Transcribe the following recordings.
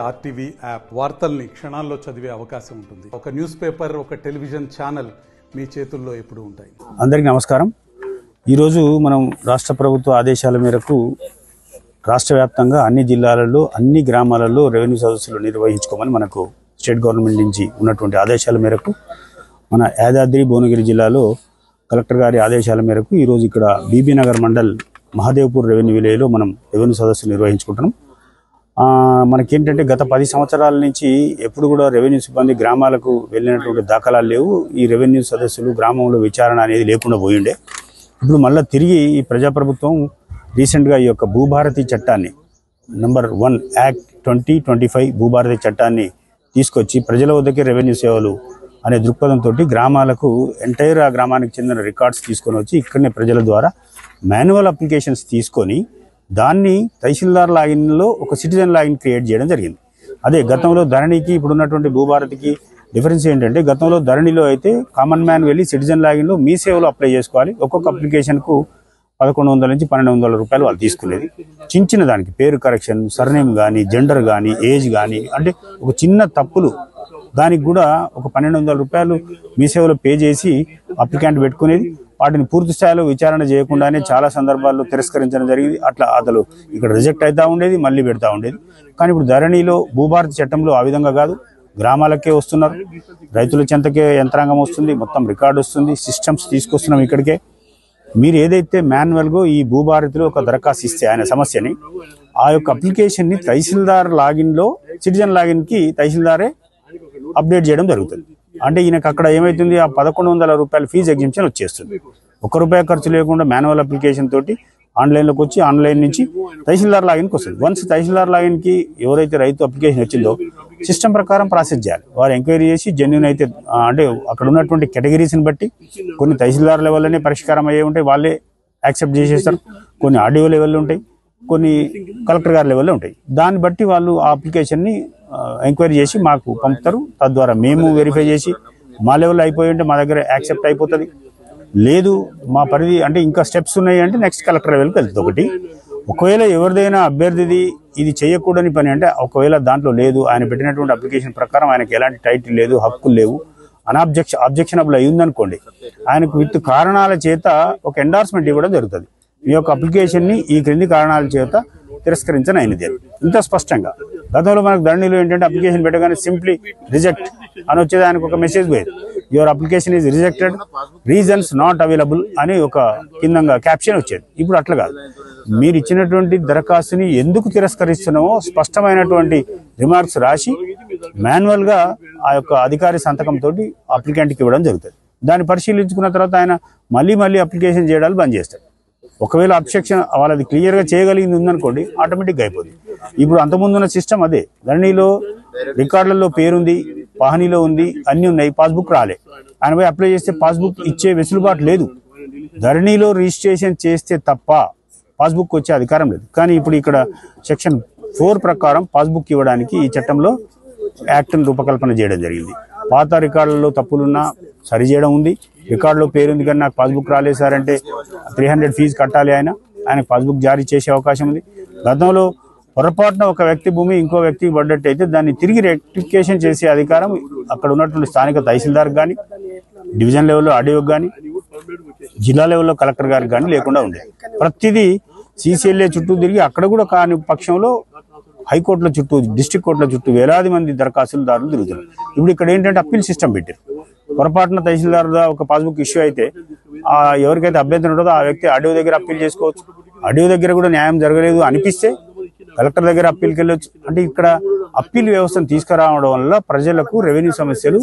RTV app వార్తల్ని క్షణాల్లో చదివే అవకాశం ఉంటుంది. ఒక న్యూస్ పేపర్, ఒక టెలివిజన్ ఛానల్ మీ చేతుల్లో ఎప్పుడూ ఉంటాయి. అందరికీ నమస్కారం. ఈరోజు మనం రాష్ట్ర ప్రభుత్వ ఆదేశాల మేరకు రాష్ట్ర వ్యాప్తంగా అన్ని జిల్లాలలో అన్ని గ్రామాలలో రెవెన్యూ సదస్సులు నిర్వహించుకోమని మనకు స్టేట్ గవర్నమెంట్ నుంచి ఉన్నటువంటి ఆదేశాల మేరకు మన యాదాద్రి భువనగిరి జిల్లాలో కలెక్టర్ గారి ఆదేశాల మేరకు ఈరోజు ఇక్కడ బీబీ నగర్ మండల్ మహాదేవ్పూర్ రెవెన్యూ విలేజ్లో మనం రెవెన్యూ సదస్సు నిర్వహించుకుంటున్నాం. మనకేంటంటే గత 10 సంవత్సరాల నుంచి ఎప్పుడు కూడా రెవెన్యూ సిబ్బంది గ్రామాలకు వెళ్ళినటువంటి దాఖలాలు లేవు. ఈ రెవెన్యూ సదస్సులు గ్రామంలో విచారణ అనేది లేకుండా పోయిండే. ఇప్పుడు మళ్ళీ తిరిగి ఈ ప్రజాప్రభుత్వం రీసెంట్గా ఈ యొక్క భూభారతి చట్టాన్ని నంబర్ 1 యాక్ట్ 2025 భూభారతి చట్టాన్ని తీసుకొచ్చి ప్రజల వద్దకే రెవెన్యూ సేవలు అనే దృక్పథంతో గ్రామాలకు ఎంటైర్ ఆ గ్రామానికి చెందిన రికార్డ్స్ తీసుకొని వచ్చి ఇక్కడనే ప్రజల ద్వారా మాన్యువల్ అప్లికేషన్స్ తీసుకొని దాన్ని తహసీల్దార్ లాగిన్లో ఒక సిటిజన్ లాగిన్ క్రియేట్ చేయడం జరిగింది. అదే గతంలో ధరణికి ఇప్పుడున్నటువంటి భూభారతికి డిఫరెన్స్ ఏంటంటే, గతంలో ధరణిలో అయితే కామన్ మ్యాన్ వెళ్ళి సిటిజన్ లాగిన్లో మీ సేవలో అప్లై చేసుకోవాలి. ఒక్కొక్క అప్లికేషన్కు 1100 నుంచి 1200 రూపాయలు వాళ్ళు తీసుకునేది. చిన్న దానికి పేరు కరెక్షన్, సర్నేమ్ కానీ, జెండర్ కానీ, ఏజ్ కానీ, అంటే ఒక చిన్న తప్పులు దానికి కూడా ఒక 1200 రూపాయలు మీ సేవలో పే చేసి అప్లికెంట్ పెట్టుకునేది. వాటిని పూర్తి స్థాయిలో విచారణ చేయకుండానే చాలా సందర్భాల్లో తిరస్కరించడం జరిగింది. అట్లా అతను ఇక్కడ రిజెక్ట్ అవుతూ ఉండేది, మళ్ళీ పెడతా ఉండేది. కానీ ఇప్పుడు ధరణిలో భూభారతి చట్టంలో ఆ విధంగా కాదు, గ్రామాలకే వస్తున్నారు, రైతుల చెంతకే యంత్రాంగం వస్తుంది, మొత్తం రికార్డు వస్తుంది, సిస్టమ్స్ తీసుకొస్తున్నాం ఇక్కడికే. మీరు ఏదైతే మాన్యువల్గా ఈ భూభారతిలో ఒక దరఖాస్తు ఇస్తే ఆయన సమస్యని, ఆ యొక్క అప్లికేషన్ని తహసీల్దార్ లాగిన్లో సిటిజన్ లాగిన్కి తహసీల్దారే అప్డేట్ చేయడం జరుగుతుంది. అంటే ఈయనకు అక్కడ ఏమవుతుంది, ఆ 1100 రూపాయల ఫీజు ఎగ్జింప్షన్ వచ్చేస్తుంది. ₹1 ఖర్చు లేకుండా మాన్యువల్ అప్లికేషన్ తోటి ఆన్లైన్లోకి వచ్చి ఆన్లైన్ నుంచి తహసీల్దార్ లాగిన్కి వస్తుంది. వన్స్ తహసీల్దార్ లాగిన్కి ఎవరైతే రైతు అప్లికేషన్ వచ్చిందో సిస్టమ్ ప్రకారం ప్రాసెస్ చేయాలి. వారు ఎంక్వైరీ చేసి జెన్యూన్ అయితే, అంటే అక్కడ ఉన్నటువంటి కేటగిరీస్ని బట్టి కొన్ని తహసీల్దార్ లెవెల్లోనే పరిష్కారం అయ్యే ఉంటాయి, వాళ్ళే యాక్సెప్ట్ చేసేస్తారు. కొన్ని ఆర్డీఓ లెవెల్లో ఉంటాయి, కొన్ని కలెక్టర్ గారి లెవెల్లో ఉంటాయి. దాన్ని బట్టి వాళ్ళు ఆ అప్లికేషన్ని ఎంక్వైరీ చేసి మాకు పంపుతారు. తద్వారా మేము వెరిఫై చేసి మా లెవెల్లో అయిపోయి ఉంటే మా దగ్గర యాక్సెప్ట్ అయిపోతుంది. లేదు మా పరిధి అంటే ఇంకా స్టెప్స్ ఉన్నాయి అంటే నెక్స్ట్ కలెక్టర్ లెవెల్కి వెళ్తుంది. ఒకటి, ఒకవేళ ఎవరిదైనా అభ్యర్థిది ఇది చేయకూడని పని అంటే, ఒకవేళ దాంట్లో లేదు, ఆయన పెట్టినటువంటి అప్లికేషన్ ప్రకారం ఆయనకి ఎలాంటి టైటిల్ లేదు, హక్కులు లేవు, అబ్జెక్షనబుల్ అయి ఉందనుకోండి, ఆయనకు విత్ కారణాల చేత ఒక ఎండార్స్మెంట్ ఇవ్వడం జరుగుతుంది. ఈ యొక్క అప్లికేషన్ని ఈ క్రింది కారణాల చేత తిరస్కరించని అయినది. ఇంత స్పష్టంగా గతంలో మనకు ధరణిలో ఏంటంటే అప్లికేషన్ పెట్టగానే సింప్లీ రిజెక్ట్ అని వచ్చేది, ఆయనకు ఒక మెసేజ్ పోయేది, your application is rejected, reasons not available అని ఒక కిందంగా క్యాప్షన్ వచ్చేది. ఇప్పుడు అట్లా కాదు, మీరు ఇచ్చినటువంటి దరఖాస్తుని ఎందుకు తిరస్కరిస్తున్నామో స్పష్టమైనటువంటి రిమార్క్స్ రాసి మాన్యువల్గా ఆ యొక్క అధికారి సంతకంతో అప్లికెంట్కి ఇవ్వడం జరుగుతుంది. దాన్ని పరిశీలించుకున్న తర్వాత ఆయన మళ్ళీ అప్లికేషన్ చేయడాలు బంద్ చేస్తాడు. ఒకవేళ అబ్జెక్షన్ వాళ్ళది క్లియర్గా చేయగలిగింది ఉందనుకోండి, ఆటోమేటిక్గా అయిపోతుంది. ఇప్పుడు అంతకుముందు ఉన్న సిస్టమ్ అదే, ధరణిలో రికార్డులలో పేరుంది, పహనీలో ఉంది, అన్నీ ఉన్నాయి, పాస్బుక్ రాలే, ఆయన పోయి అప్లై చేస్తే పాస్బుక్ ఇచ్చే వెసులుబాటు లేదు. ధరణిలో రిజిస్ట్రేషన్ చేస్తే తప్ప పాస్బుక్ వచ్చే అధికారం లేదు. కానీ ఇప్పుడు ఇక్కడ సెక్షన్ 4 ప్రకారం పాస్బుక్ ఇవ్వడానికి ఈ చట్టంలో యాక్ట్ను రూపకల్పన చేయడం జరిగింది. పాత రికార్డులలో తప్పులున్నా సరిచేయడం ఉంది. రికార్డులో పేరుంది కానీ నాకు పాస్బుక్ రాలేదు సార్ అంటే 300 ఫీజు కట్టాలి, ఆయనకు పాస్బుక్ జారీ చేసే అవకాశం ఉంది. గతంలో పొరపాటున ఒక వ్యక్తి భూమి ఇంకో వ్యక్తికి పడ్డట్టయితే దాన్ని తిరిగి రెక్టిఫికేషన్ చేసే అధికారం అక్కడ ఉన్నటువంటి స్థానిక తహసీల్దార్కి కానీ, డివిజన్ లెవెల్లో ఆర్డీఓకి కానీ, జిల్లా లెవెల్లో కలెక్టర్ గారికి కానీ లేకుండా ఉండేది. ప్రతిదీ సీసీఎల్ఏ చుట్టూ తిరిగి, అక్కడ కూడా కాని పక్షంలో హైకోర్టుల చుట్టూ, డిస్ట్రిక్ట్ కోర్టుల చుట్టూ వేలాది మంది దరఖాస్తుదారులు తిరుగుతున్నారు. ఇప్పుడు ఇక్కడ ఏంటంటే అప్పీల్ సిస్టమ్ పెట్టారు. పొరపాటున తహసీల్దార్ ఒక పాస్బుక్ ఇష్యూ అయితే ఎవరికైతే అభ్యంతరం ఉంటుందో ఆ వ్యక్తి ఆర్డీఓ దగ్గర అప్పీల్ చేసుకోవచ్చు. ఆర్డీఓ దగ్గర కూడా న్యాయం జరగలేదు అనిపిస్తే కలెక్టర్ దగ్గర అప్పీల్కి వెళ్ళొచ్చు. అంటే ఇక్కడ అప్పీల్ వ్యవస్థను తీసుకురావడం వల్ల ప్రజలకు రెవెన్యూ సమస్యలు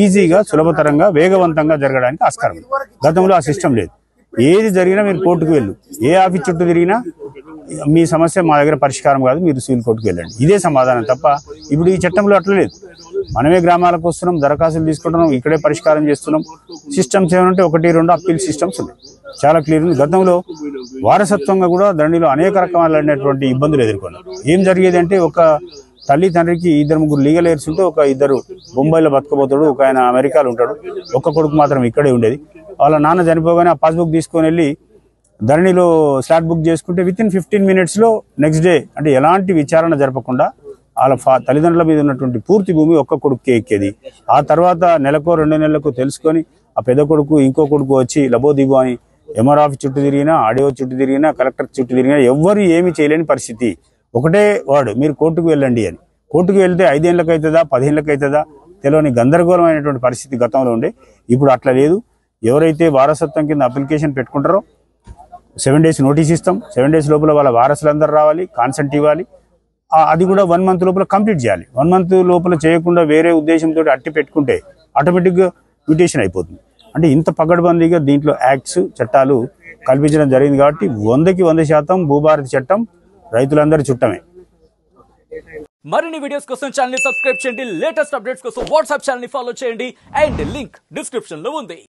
ఈజీగా, సులభతరంగా, వేగవంతంగా జరగడానికి ఆస్కారం ఉంది. గతంలో ఆ సిస్టమ్ లేదు. ఏది జరిగినా మీరు కోర్టుకు వెళ్ళు, ఏ ఆఫీస్ చుట్టూ తిరిగినా మీ సమస్య మా దగ్గర పరిష్కారం కాదు, మీరు సివిల్ కోర్టుకు వెళ్ళండి, ఇదే సమాధానం తప్ప ఇప్పుడు ఈ చట్టంలో అట్లా లేదు. మనమే గ్రామాలకు వస్తున్నాం, దరఖాస్తులు తీసుకుంటున్నాం, ఇక్కడే పరిష్కారం చేస్తున్నాం. సిస్టమ్స్ ఏమంటే 1-2 అప్పీల్ సిస్టమ్స్ ఉన్నాయి, చాలా క్లియర్ ఉంది. గతంలో వారసత్వంగా కూడా ధరణిలో అనేక రకాలైనటువంటి ఇబ్బందులు ఎదుర్కొన్నారు. ఏం జరిగేది అంటే, ఒక తల్లి తండ్రికి 2-3 లీగల్ ఎయిర్స్ ఉంటే ఒక 2 బొంబాయిలో బతకబోతాడు, ఒక ఆయన అమెరికాలో ఉంటాడు, ఒక్క కొడుకు మాత్రం ఇక్కడే ఉండేది. వాళ్ళ నాన్న చనిపోగానే ఆ పాస్బుక్ తీసుకొని వెళ్ళి ధరణిలో స్లాట్ బుక్ చేసుకుంటే with in 15 minutes next day, అంటే ఎలాంటి విచారణ జరపకుండా వాళ్ళ తల్లిదండ్రుల మీద ఉన్నటువంటి పూర్తి భూమి ఒక్క కొడుకుకే ఎక్కేది. ఆ తర్వాత నెలకో 2 నెలలకు తెలుసుకొని ఆ పెద్ద కొడుకు ఇంకో కొడుకు వచ్చి లబోదిబో అని ఎంఆర్ ఆఫీస్ చుట్టూ తిరిగినా, ఆడియో చుట్టూ తిరిగినా, కలెక్టర్ చుట్టూ తిరిగినా ఎవ్వరు ఏమీ చేయలేని పరిస్థితి. ఒకటే వాడు మీరు కోర్టుకు వెళ్ళండి అని. కోర్టుకు వెళ్తే 5 ఏళ్ళకి అవుతుందా 10 ఏళ్ళకి అవుతుందా తెలియని గందరగోళమైనటువంటి పరిస్థితి గతంలో ఉండే. ఇప్పుడు అట్లా లేదు. ఎవరైతే వారసత్వం కింద అప్లికేషన్ పెట్టుకుంటారో 7 days నోటీస్ ఇస్తాం. 7 days లోపల వాళ్ళ వారసులందరూ రావాలి, కాన్సెంట్ ఇవ్వాలి. అది కూడా 1 month లోపల కంప్లీట్ చేయాలి. 1 month లోపల చేయకుండా వేరే ఉద్దేశంతో అట్టి పెట్టుకుంటే ఆటోమేటిక్గా మ్యూటేషన్ అయిపోతుంది. అంటే ఇంత పగడ్బందీగా దీంట్లో యాక్ట్స్ చట్టాలు కల్పించడం జరిగింది కాబట్టి 100కి 100% భూభారతి చట్టం రైతులందరి చుట్టమే. మరిన్ని వీడియోస్ కోసం ఛానల్ ని సబ్స్క్రైబ్ చేయండి. లేటెస్ట్ అప్డేట్స్ కోసం వాట్సాప్ ఛానల్ ని ఫాలో చేయండి. అండ్ లింక్ డిస్క్రిప్షన్ లో ఉంది.